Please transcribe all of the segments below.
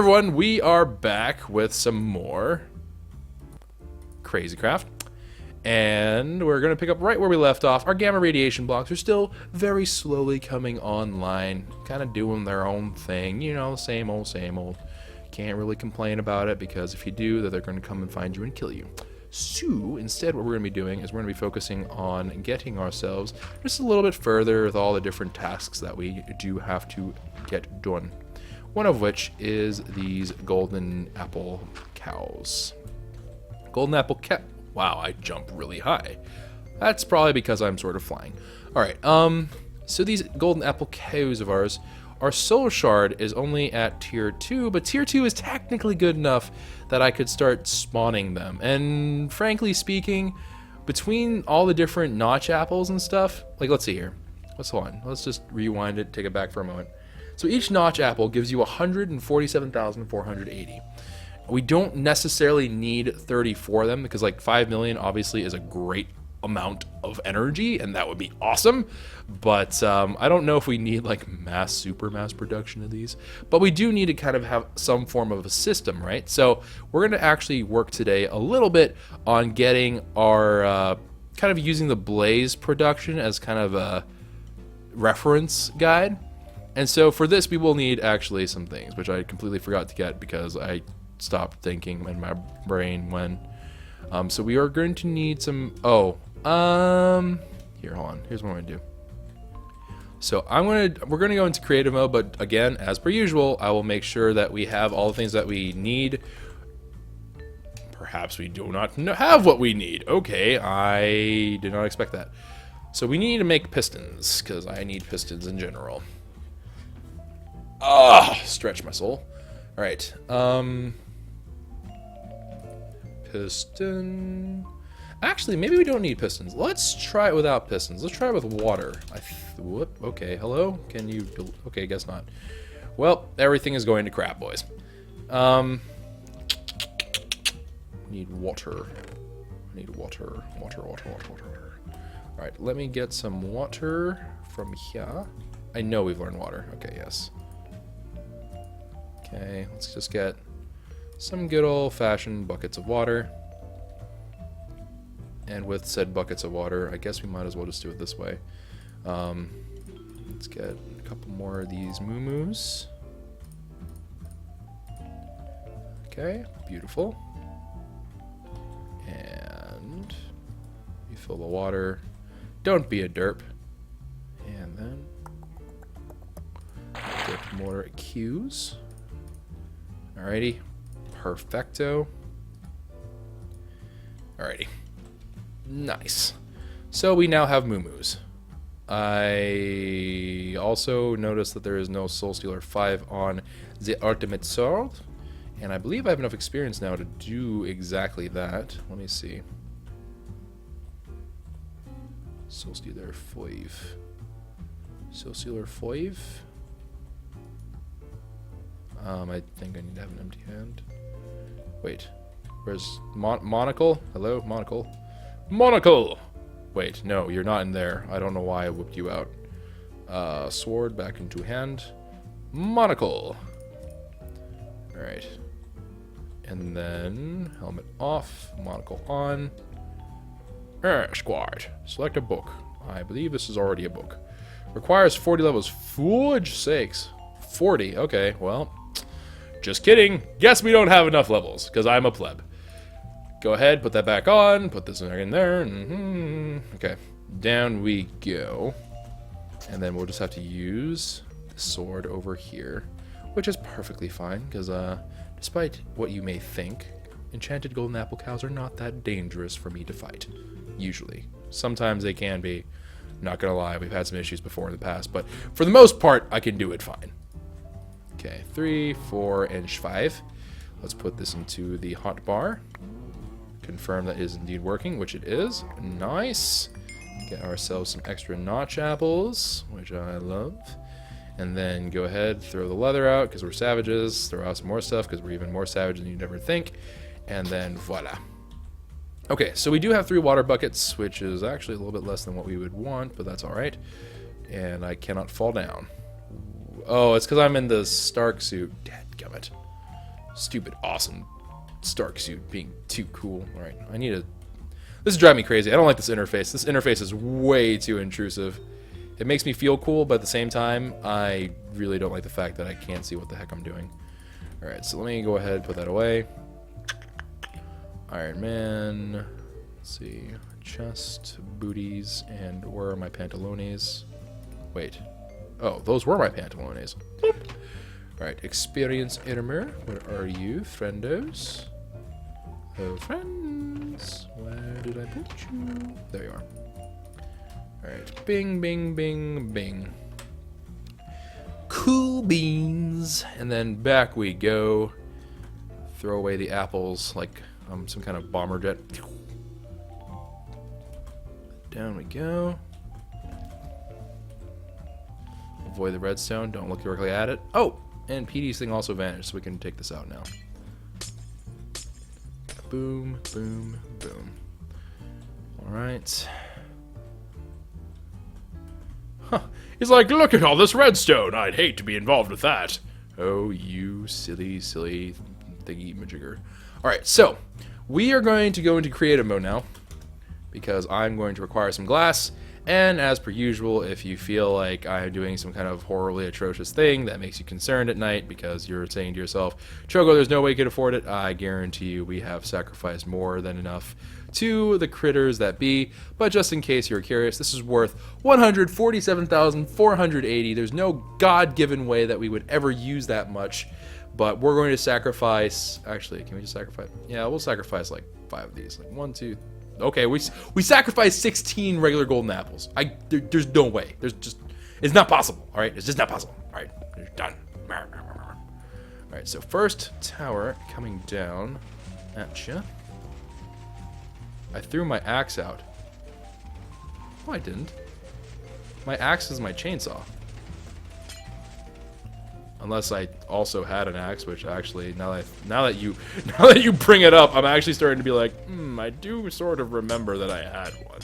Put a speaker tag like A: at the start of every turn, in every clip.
A: everyone, we are back with some more CrazyCraft. And we're going to pick up right where we left off. Our gamma radiation blocks are still very slowly coming online, kind of doing their own thing. You know, same old, same old. Can't really complain about it, because if you do, they're going to come and find you and kill you. So, instead, what we're going to be doing is we're going to be focusing on getting ourselves just a little bit further with all the different tasks that we do have to get done. One of which is these golden apple cows. Golden apple cow. Wow, I jump really high. That's probably because I'm sort of flying. Alright, so these golden apple cows of ours, our soul shard is only at tier 2, but tier 2 is technically good enough that I could start spawning them. And frankly speaking, between all the different notch apples and stuff, like let's see here. Hold on, let's just rewind it, take it back for a moment. So each notch apple gives you 147,480. We don't necessarily need 34 of them, because like 5 million obviously is a great amount of energy, and that would be awesome. But I don't know if we need like super mass production of these. But we do need to kind of have some form of a system, right? So we're going to actually work today a little bit on getting our, kind of using the blaze production as kind of a reference guide. And so for this, we will need actually some things, which I completely forgot to get because I stopped thinking in my brain when. So we are going to need some. Here, hold on. Here's what I'm gonna do. So we're gonna go into creative mode, but again, as per usual, I will make sure that we have all the things that we need. Perhaps we do not have what we need. Okay, I did not expect that. So we need to make pistons, because I need pistons in general. Stretch my soul. All right. Piston. Actually, maybe we don't need pistons. Let's try it without pistons. Let's try it with water. Whoop. Okay. Hello. Can you? Okay. Guess not. Well, everything is going to crap, boys. Need water. Need water. Water. All right. Let me get some water from here. I know we've learned water. Okay. Yes. Okay, let's just get some good old-fashioned buckets of water. And with said buckets of water, I guess we might as well just do it this way. Let's get a couple more of these moo-moos. Okay, beautiful. And you fill the water. Don't be a derp. And then get more Qs. Alrighty, perfecto. Alrighty, nice. So we now have moo-moos. I also noticed that there is no Soul Stealer 5 on the Ultimate Sword, and I believe I have enough experience now to do exactly that. Let me see. Soul Stealer 5. Soul Stealer 5. I think I need to have an empty hand. Wait, where's Monocle? Hello, Monocle. Monocle! Wait, no, you're not in there. I don't know why I whipped you out. Sword back into hand. Monocle! Alright. And then, helmet off, monocle on. Squad. Select a book. I believe this is already a book. Requires 40 levels. Fudge sakes. 40, okay, well. Just kidding. Guess we don't have enough levels, because I'm a pleb. Go ahead, put that back on, put this in there. Okay, down we go. And then we'll just have to use the sword over here, which is perfectly fine, because despite what you may think, enchanted golden apple cows are not that dangerous for me to fight. Usually. Sometimes they can be. Not gonna lie, we've had some issues before in the past, but for the most part, I can do it fine. Okay, 3, 4, and 5. Let's put this into the hot bar. Confirm that is indeed working, which it is. Nice. Get ourselves some extra notch apples, which I love. And then go ahead, throw the leather out, because we're savages. Throw out some more stuff, because we're even more savage than you'd ever think. And then voila. Okay, so we do have 3 water buckets, which is actually a little bit less than what we would want, but that's alright. And I cannot fall down. Oh, it's because I'm in the Stark suit. Dadgummit. Stupid, awesome Stark suit being too cool. Alright, I need a... This is driving me crazy. I don't like this interface. This interface is way too intrusive. It makes me feel cool, but at the same time, I really don't like the fact that I can't see what the heck I'm doing. Alright, so let me go ahead and put that away. Iron Man. Let's see. Chest, booties, and where are my pantalones? Wait. Oh, those were my pantalones. Alright, experience armor. Where are you, friendos? Oh, friends. Where did I put you? There you are. Alright, bing, bing, bing, bing. Cool beans. And then back we go. Throw away the apples like some kind of bomber jet. Down we go. Avoid the redstone. Don't look directly at it. Oh! And PD's thing also vanished, so we can take this out now. Boom, boom, boom. Alright. Huh. He's like, look at all this redstone. I'd hate to be involved with that. Oh, you silly, silly thingy-majigger. Alright, so we are going to go into creative mode now, because I'm going to require some glass, and as per usual, if you feel like I'm doing some kind of horribly atrocious thing that makes you concerned at night because you're saying to yourself, Choco, there's no way you could afford it, I guarantee you we have sacrificed more than enough to the critters that be, but just in case you're curious, this is worth 147,480. There's no God-given way that we would ever use that much, but we're going to sacrifice, actually, can we just sacrifice? Yeah, we'll sacrifice like 5 of these, like 1, 2, okay, we sacrificed 16 regular golden apples. There's no way. It's not possible. All right, it's just not possible. All right, you're done. All right, so first tower coming down at you. I threw my axe out. No, I didn't. My axe is my chainsaw. Unless I also had an axe, which actually, now that you bring it up, I'm actually starting to be like, I do sort of remember that I had one.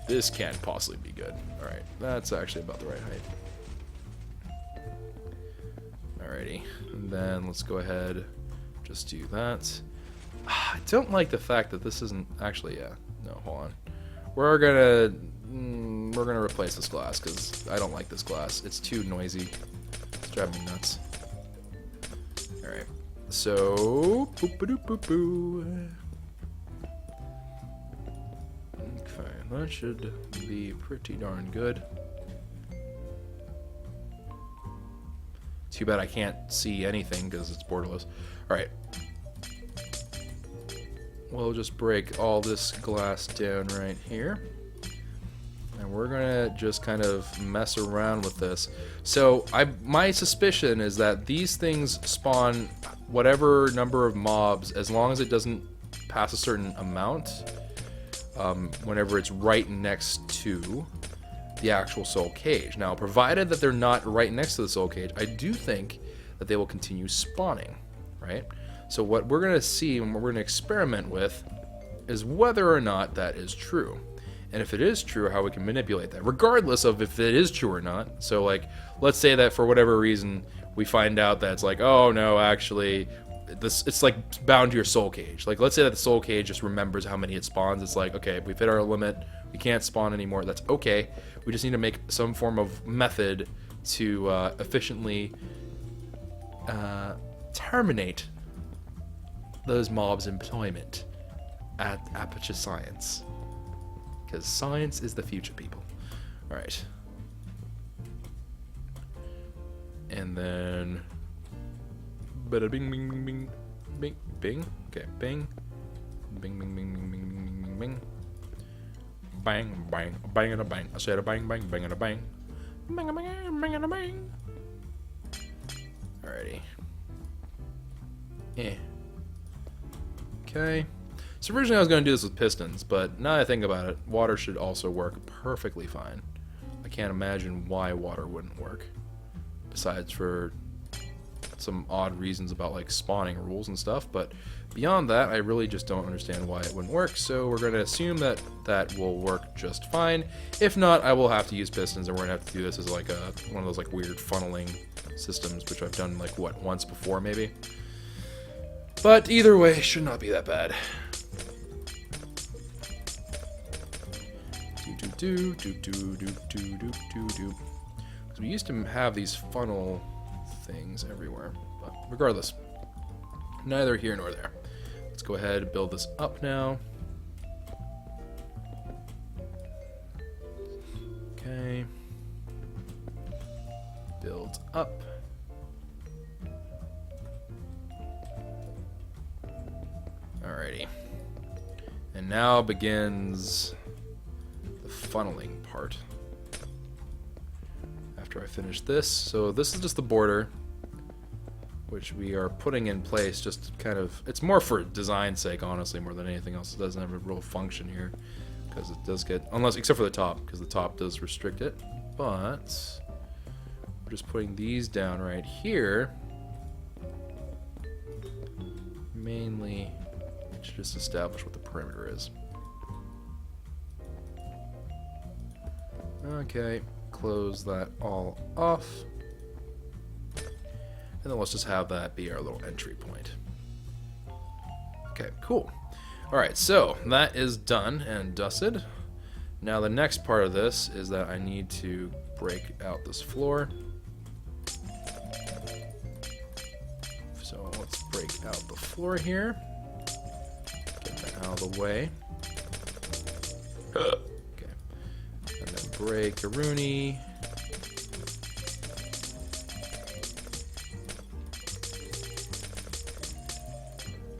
A: This can't possibly be good. All right, that's actually about the right height. Alrighty, and then let's go ahead, just do that. I don't like the fact that this isn't actually. Yeah, no, hold on. We're gonna replace this glass because I don't like this glass. It's too noisy. It's driving me nuts. Alright. So boop-a-doop-boop-boo. Okay, that should be pretty darn good. Too bad I can't see anything because it's borderless. Alright. We'll just break all this glass down right here. And we're gonna just kind of mess around with this. So my suspicion is that these things spawn whatever number of mobs as long as it doesn't pass a certain amount whenever it's right next to the actual soul cage. Now, provided that they're not right next to the soul cage, I do think that they will continue spawning, right? So what we're gonna see and what we're gonna experiment with is whether or not that is true. And if it is true, how we can manipulate that, regardless of if it is true or not. So, like, let's say that for whatever reason, we find out that it's like, oh, no, actually, it's like bound to your soul cage. Like, let's say that the soul cage just remembers how many it spawns. It's like, okay, we've hit our limit. We can't spawn anymore. That's okay. We just need to make some form of method to efficiently terminate those mobs' employment at Aperture Science. Because science is the future, people. Alright. And then... Bada bing, bing, bing, bing, bing, bing. Okay, bing. Bing, bing, bing, bing, bing, bing, bing, bing. Bang, bang, bang and a bang. I said a bang, bang, bang and a bang. Bang, bang, bang and a bang. Alrighty. Yeah. Okay. So originally I was going to do this with pistons, but now that I think about it, water should also work perfectly fine. I can't imagine why water wouldn't work. Besides for some odd reasons about like spawning rules and stuff, but beyond that, I really just don't understand why it wouldn't work, so we're going to assume that that will work just fine. If not, I will have to use pistons, and we're going to have to do this as like one of those like weird funneling systems, which I've done like, what, once before maybe? But either way, should not be that bad. Because we used to have these funnel things everywhere. But regardless, neither here nor there. Let's go ahead and build this up now. Okay. Build up. Alrighty. And now begins the funneling part. After I finish this, so this is just the border, which we are putting in place just to kind of, it's more for design's sake, honestly, more than anything else. It doesn't have a real function here, because it does get, unless, except for the top, because the top does restrict it, but we're just putting these down right here, mainly to just establish what the perimeter is. Okay, close that all off. And then let's just have that be our little entry point. Okay, cool. Alright, so that is done and dusted. Now the next part of this is that I need to break out this floor. So let's break out the floor here. Get that out of the way. Okay. And then break a Rooney.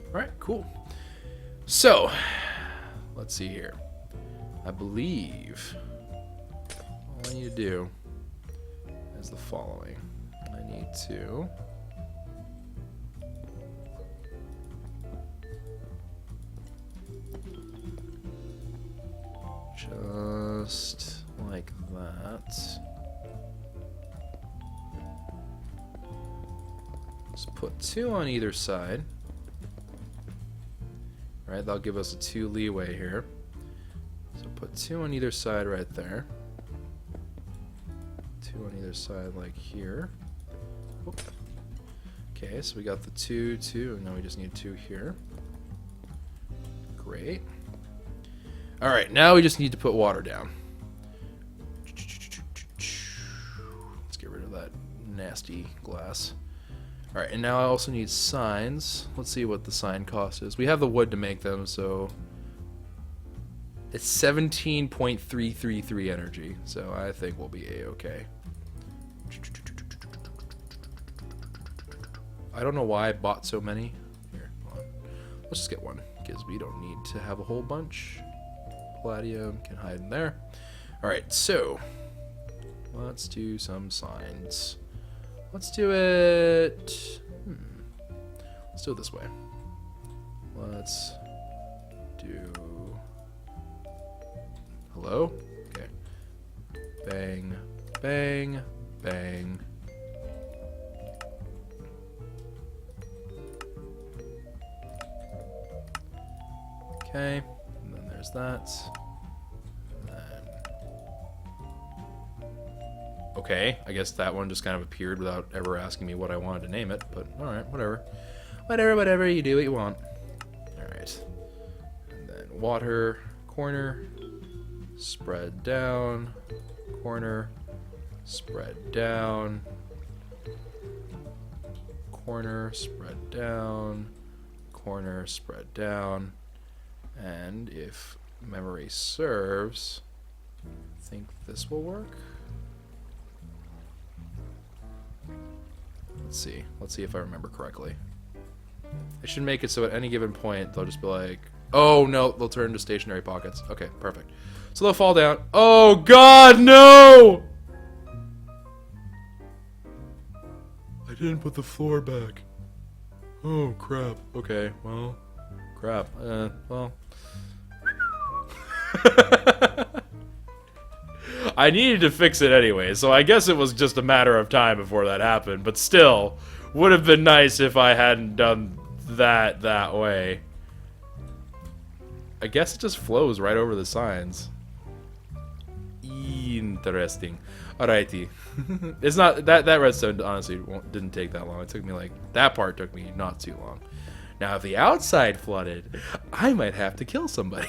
A: Alright, cool. So, let's see here. I believe all I need to do is the following. I need to just like that. Just put 2 on either side. Right, that'll give us a 2 leeway here. So put 2 on either side right there. 2 on either side like here. Oop. Okay, so we got the 2, 2, and now we just need 2 here. Great. Alright, now we just need to put water down. Let's get rid of that nasty glass. Alright, and now I also need signs. Let's see what the sign cost is. We have the wood to make them, so it's 17.333 energy, so I think we'll be a-okay. I don't know why I bought so many. Here, hold on. Let's just get one, because we don't need to have a whole bunch. Palladium can hide in there. Alright, so let's do some signs. Let's do it. Let's do it this way. Let's do. Hello? Okay. Bang, bang, bang. Okay. And then there's that. Okay, I guess that one just kind of appeared without ever asking me what I wanted to name it, but alright, whatever. Whatever, you do what you want. Alright. And then water, corner, spread down, corner, spread down, corner, spread down, corner, spread down, and if memory serves, I think this will work. Let's see if I remember correctly. I should make it so at any given point they'll just be like, oh no, they'll turn into stationary pockets. Okay, perfect. So they'll fall down. Oh god, no! I didn't put the floor back. Oh crap. Okay, well, crap. Well. I needed to fix it anyway, so I guess it was just a matter of time before that happened, but still, would have been nice if I hadn't done that way. I guess it just flows right over the signs. Interesting. Alrighty. It's not, that redstone honestly didn't take that long. It took me like, that part took me not too long. Now, if the outside flooded, I might have to kill somebody.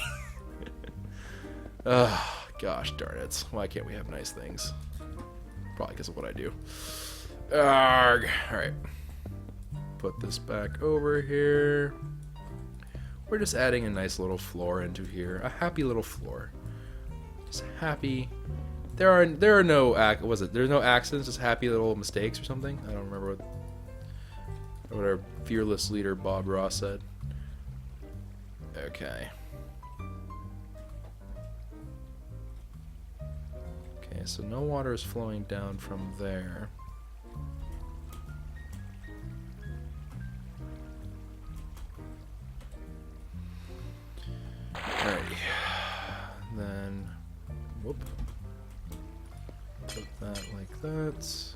A: Oh, gosh darn it. Why can't we have nice things? Probably because of what I do. Arrgh. Alright. Put this back over here. We're just adding a nice little floor into here. A happy little floor. Just happy. There are no there's no accidents, just happy little mistakes or something. I don't remember what our fearless leader Bob Ross said. Okay. Okay, so no water is flowing down from there. Alrighty. Then, whoop. Put that like that.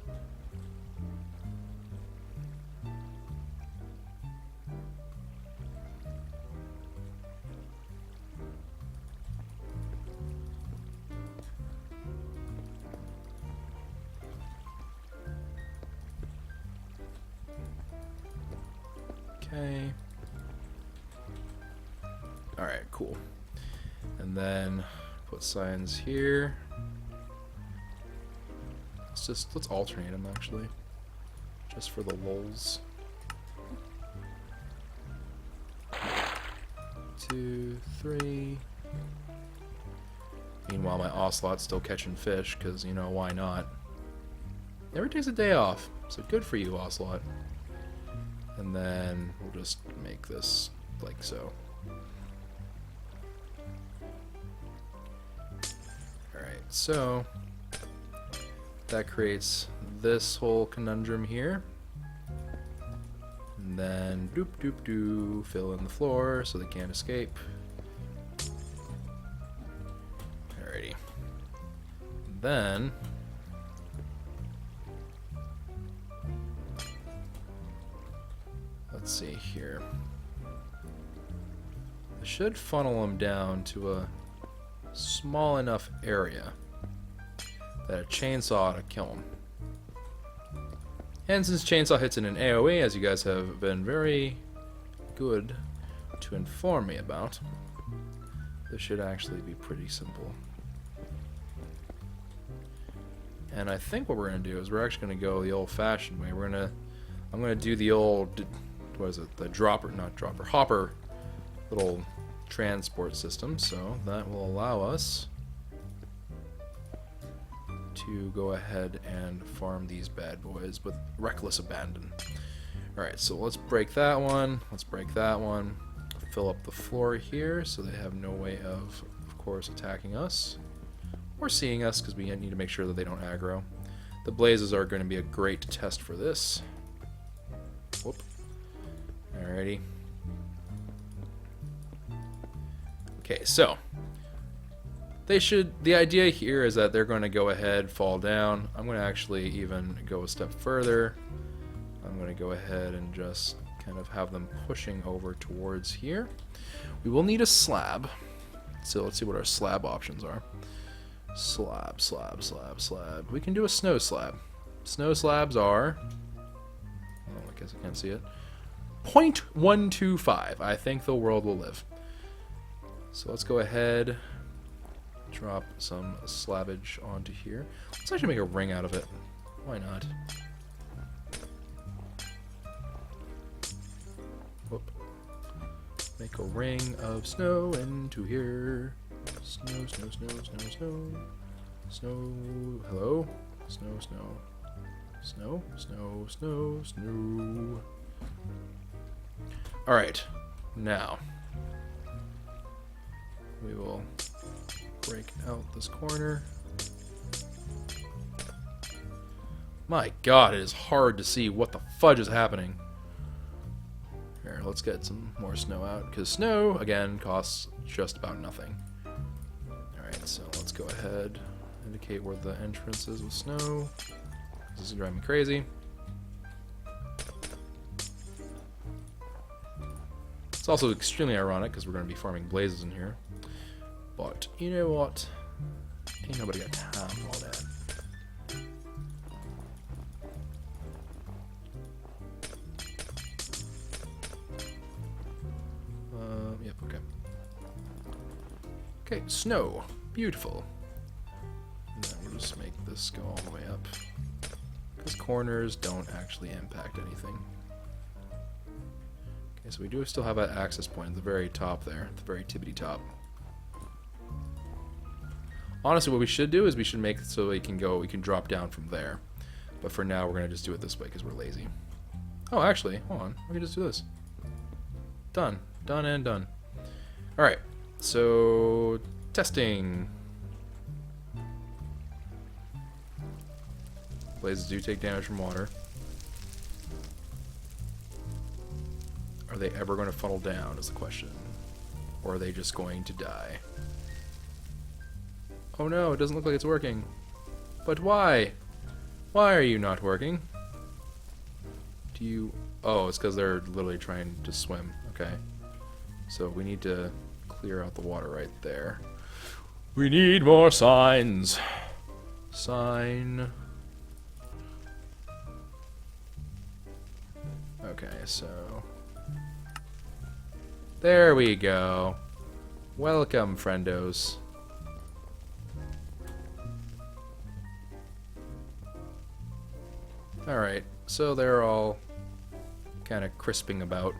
A: Okay. Alright, cool. And then put signs here. Let's alternate them actually. Just for the lulz. 2, 3. Meanwhile, my ocelot's still catching fish, because, you know, why not? Never takes a day off, so good for you, ocelot. And then we'll just make this like so. Alright, so that creates this whole conundrum here. And then doop doop doo, fill in the floor so they can't escape. Alrighty. Then let's see here. I should funnel them down to a small enough area that a chainsaw ought to kill them. And since chainsaw hits in an AoE, as you guys have been very good to inform me about, this should actually be pretty simple. And I think what we're going to do is we're actually going to go the old-fashioned way. I'm going to do the old, what is it, the hopper little transport system, so that will allow us to go ahead and farm these bad boys with reckless abandon. Alright, so let's break that one, let's break that one, fill up the floor here so they have no way of course, attacking us or seeing us, because we need to make sure that they don't aggro. The blazes are going to be a great test for this. Whoop. Alrighty. Okay, so the idea here is that they're going to go ahead, fall down. I'm going to actually even go a step further. I'm going to go ahead and just kind of have them pushing over towards here. We will need a slab. So let's see what our slab options are. Slab, slab, slab, slab. We can do a snow slab. Snow slabs are, oh, I guess I can't see it, 0.125. I think the world will live. So let's go ahead, drop some slabbage onto here. Let's actually make a ring out of it. Why not? Whoop. Make a ring of snow into here. Snow, snow, snow, snow, snow. Snow, hello? Snow, snow. Snow, snow, snow, snow. Alright, now we will break out this corner. My god, it is hard to see what the fudge is happening. Here, let's get some more snow out, because snow, again, costs just about nothing. Alright, so let's go ahead, indicate where the entrance is with snow. This is driving me crazy. It's also extremely ironic, because we're going to be farming blazes in here. But, you know what? Ain't nobody got time for all that. Okay, snow. Beautiful. And then we'll just make this go all the way up. Because corners don't actually impact anything. Okay, so we do still have that access point at the very top there. At the very tippity top. Honestly, what we should do is we should make it so we can drop down from there. But for now, we're going to just do it this way because we're lazy. Oh, actually, hold on. We can just do this. Done. Done and done. Alright, so testing. Blazes do take damage from water. Are they ever going to funnel down is the question. Or are they just going to die? Oh no, it doesn't look like it's working. But why? Why are you not working? Do you... Oh, it's because they're literally trying to swim. Okay. So we need to clear out the water right there. We need more signs. Sign. Okay, so... There we go. Welcome, friendos. Alright, so they're all kind of crisping about.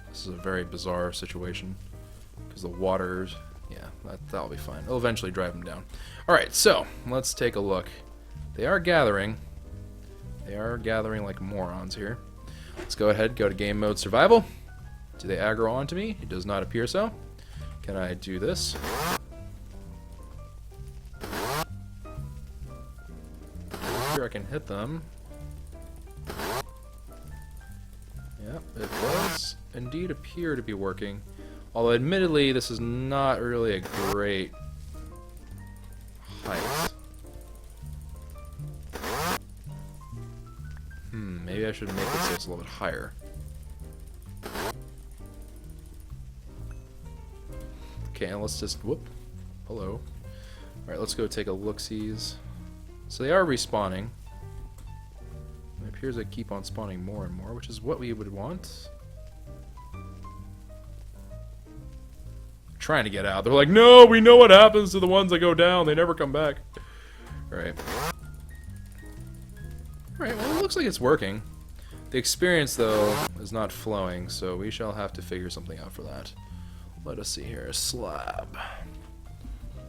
A: This is a very bizarre situation. Because the water's... Yeah, that'll be fine. It'll eventually drive them down. Alright, so, let's take a look. They are gathering. They are gathering like morons here. Let's go ahead, go to game mode survival. Do they aggro onto me? It does not appear so. Can I do this? I can hit them. Yep, it does indeed appear to be working. Although, admittedly, this is not really a great height. Maybe I should make it so it's a little bit higher. Okay, and let's just... Whoop. Hello. Alright, let's go take a look-sees. So they are respawning. It appears they keep on spawning more and more, which is what we would want. Trying to get out. They're like, no, we know what happens to the ones that go down. They never come back. Alright. Alright, well, it looks like it's working. The experience, though, is not flowing, so we shall have to figure something out for that. Let us see here. Slab.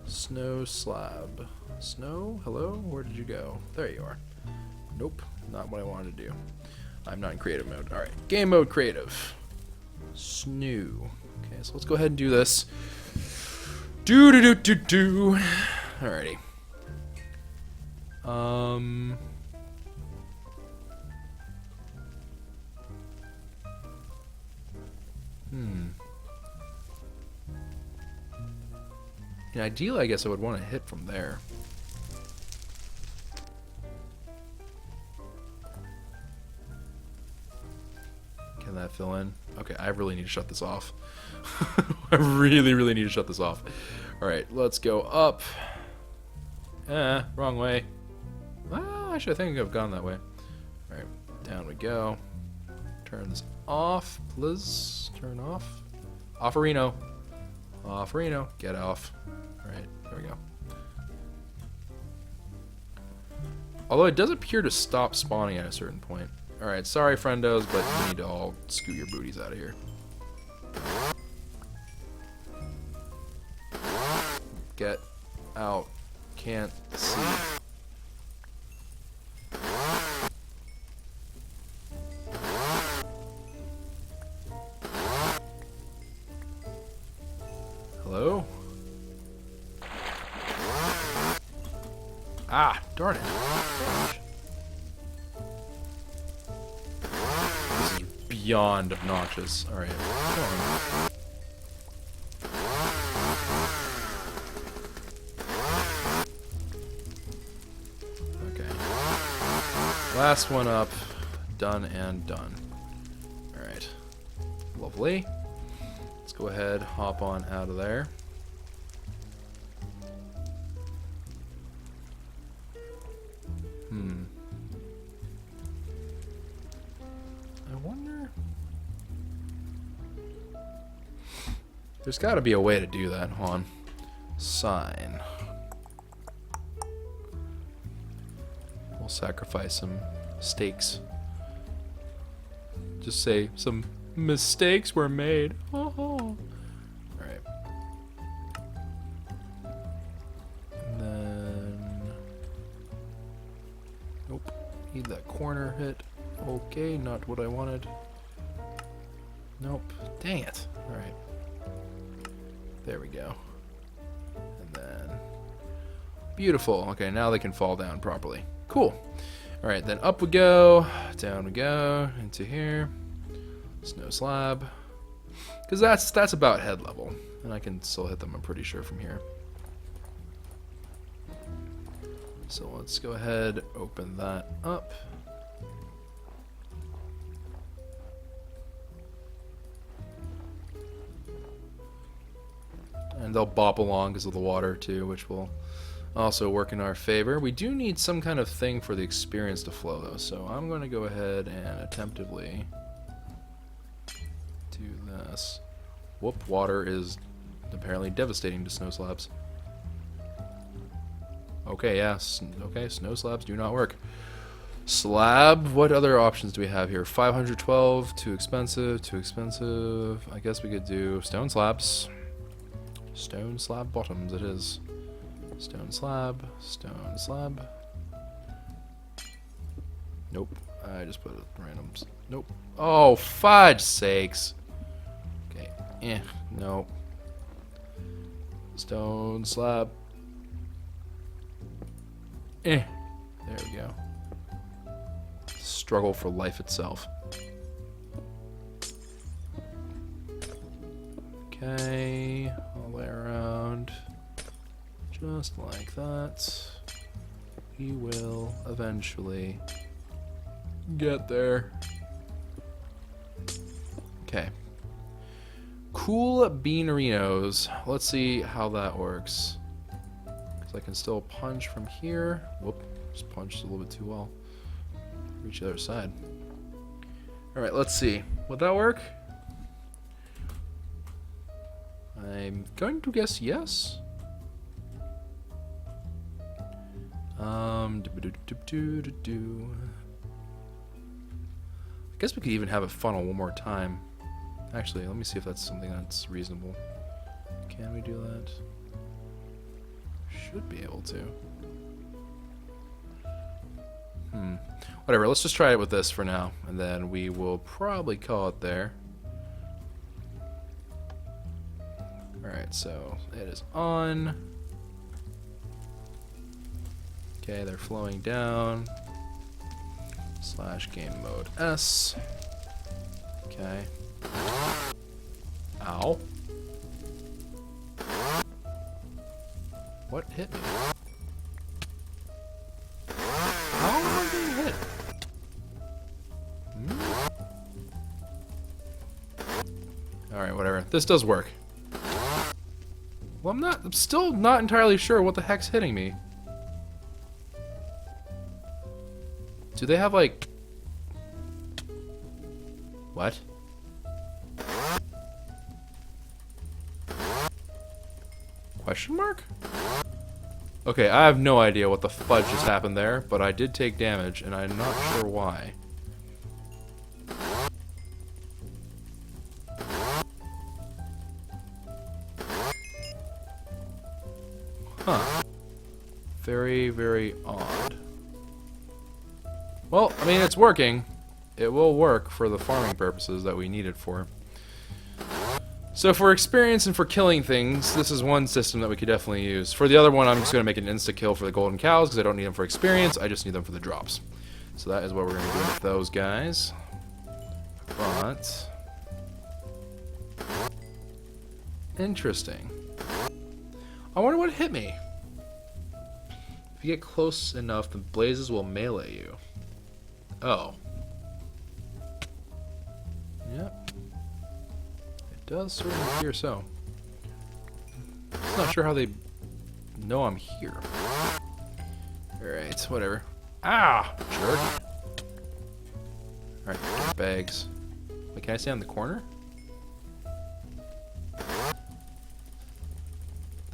A: Snow slab. Snow? Hello? Where did you go? There you are. Nope. Not what I wanted to do. I'm not in creative mode. Alright. Game mode creative. Snoo. Okay, so let's go ahead and do this. Do. Alrighty. Ideally, I guess I would want to hit from there. Can that fill in? Okay, I really need to shut this off. I really need to shut this off. Alright, let's go up. Wrong way. Ah, actually, I think I've gone that way. Alright, down we go. Turn this off, please. Turn off. Offerino. Offerino. Get off. Alright, there we go. Although it does appear to stop spawning at a certain point. Alright, sorry friendos, but you need to all scoot your booties out of here. Get out. Can't see. Hello? Ah, darn it. This is beyond obnoxious. Alright, come on. Okay. Last one up. Done and done. Alright. Lovely. Let's go ahead, hop on out of there. I wonder... There's got to be a way to do that. Hold on. Sign. We'll sacrifice some steaks. Just say some mistakes were made. Oh. Alright. And then... Nope. Need that corner hit. Okay, not what I wanted. Nope. Dang it. Alright. There we go. And then... Beautiful. Okay, now they can fall down properly. Cool. Alright, then up we go. Down we go. Into here. Snow slab. Because that's about head level. And I can still hit them, I'm pretty sure, from here. So let's go ahead, open that up. And they'll bop along because of the water too, which will also work in our favor. We do need some kind of thing for the experience to flow though, so I'm going to go ahead and attemptively do this. Whoop, water is apparently devastating to snow slabs. Okay, yes. Okay, snow slabs do not work. Slab, what other options do we have here? 512, too expensive, too expensive. I guess we could do stone slabs. Stone slab bottoms it is. Stone slab, stone slab. Nope, I just put a random... Nope. Oh, fudge sakes. Okay, no. Stone slab. There we go. Struggle for life itself. Okay, all the way around. Just like that. We will eventually get there. Okay. Cool beanerinos. Let's see how that works. Because I can still punch from here. Whoop, just punched a little bit too well. Reach the other side. Alright, let's see. Would that work? I'm going to guess yes. I guess we could even have it funnel one more time. Actually, let me see if that's something that's reasonable. Can we do that? Should be able to. Whatever, let's just try it with this for now, and then we will probably call it there. Alright, so it is on. Okay, they're flowing down. / game mode S. Okay. Ow. What hit me? How am I getting hit? Alright, whatever. This does work. Well, I'm still not entirely sure what the heck's hitting me. Do they have, like... What? Question mark? Okay, I have no idea what the fudge just happened there, but I did take damage, and I'm not sure why. Huh. Very, very odd. Well, I mean, it's working. It will work for the farming purposes that we need it for. So for experience and for killing things, this is one system that we could definitely use. For the other one, I'm just going to make an insta-kill for the golden cows, because I don't need them for experience, I just need them for the drops. So that is what we're going to do with those guys. But... interesting. I wonder what hit me. If you get close enough, the blazes will melee you. Oh. Yep. It does certainly appear so. I'm not sure how they know I'm here. Alright, whatever. Ah! Jerk. Alright, get bags. Wait, can I stay on the corner?